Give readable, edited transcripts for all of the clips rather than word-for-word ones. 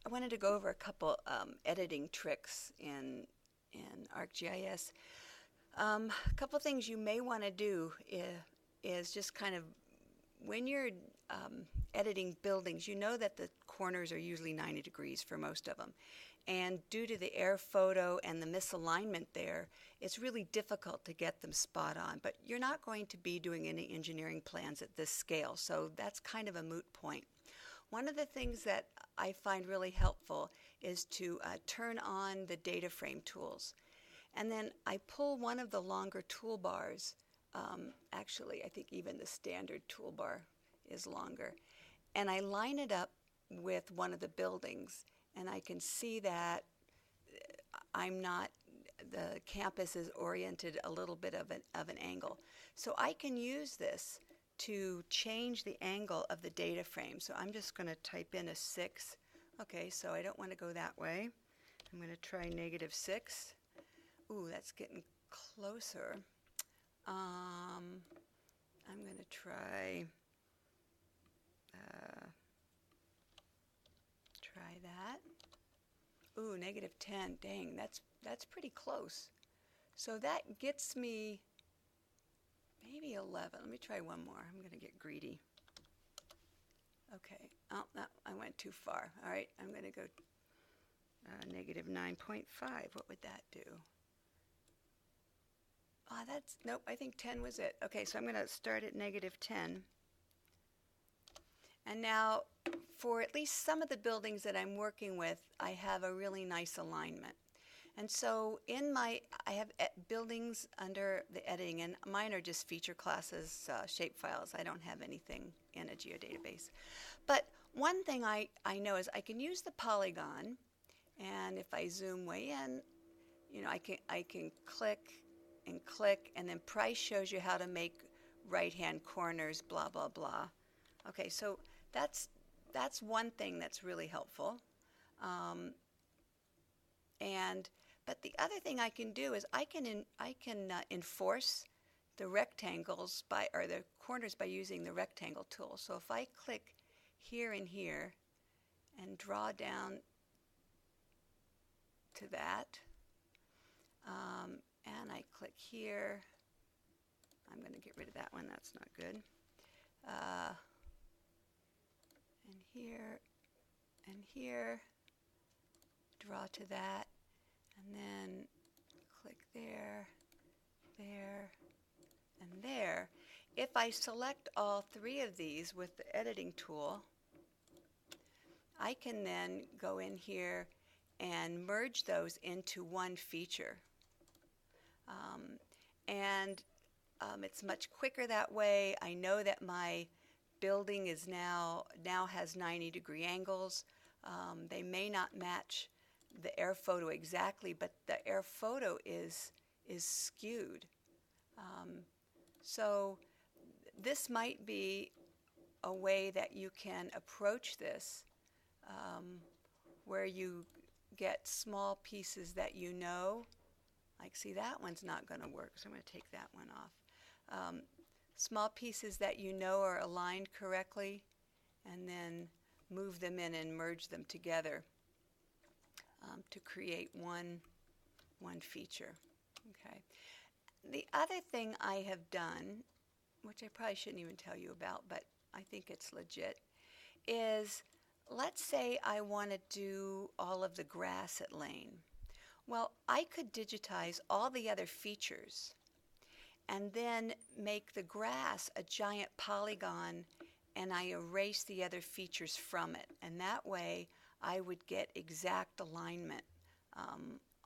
I wanted to go over a couple editing tricks in ArcGIS. A couple things you may want to do is just kind of when you're editing buildings, you know that the corners are usually 90 degrees for most of them. And due to the air photo and the misalignment there, it's really difficult to get them spot on. But you're not going to be doing any engineering plans at this scale, so that's kind of a moot point. One of the things that I find really helpful is to turn on the data frame tools. And then I pull one of the longer toolbars. Actually, I think even the standard toolbar is longer. And I line it up with one of the buildings, and I can see that the campus is oriented a little bit of an angle. So I can use this to change the angle of the data frame. So I'm just going to type in a 6. Okay, so I don't want to go that way. I'm going to try -6. Ooh, that's getting closer. I'm going to try that. Ooh, -10. Dang, that's pretty close. So that gets me maybe 11. Let me try one more. I'm going to get greedy. Okay. Oh, no, I went too far. All right, I'm going to go -9.5. What would that do? Oh, nope, I think 10 was it. Okay, so I'm going to start at -10. And now, for at least some of the buildings that I'm working with, I have a really nice alignment. And so I have buildings under the editing, and mine are just feature classes, shapefiles. I don't have anything in a geodatabase. But one thing I know is I can use the polygon, and if I zoom way in, I can click and click, and then Price shows you how to make right-hand corners, blah, blah, blah. Okay, so that's one thing that's really helpful. But the other thing I can do is I can enforce the rectangles or the corners by using the rectangle tool. So if I click here and here and draw down to that, and I click here, I'm going to get rid of that one. That's not good. And here, draw to that, and then click there, there, and there. If I select all 3 of these with the editing tool, I can then go in here and merge those into one feature. It's much quicker that way. I know that my building is now has 90-degree angles. They may not match the air photo exactly, but the air photo is skewed. So this might be a way that you can approach this, where you get small pieces that like see that one's not going to work, so I'm going to take that one off. Small pieces that are aligned correctly, and then move them in and merge them together to create one feature. Okay. The other thing I have done, which I probably shouldn't even tell you about, but I think it's legit, is let's say I want to do all of the grass at Lane. Well, I could digitize all the other features and then make the grass a giant polygon, and I erase the other features from it. And that way I would get exact alignment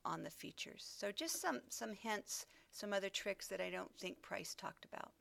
on the features. So just some hints, some other tricks that I don't think Price talked about.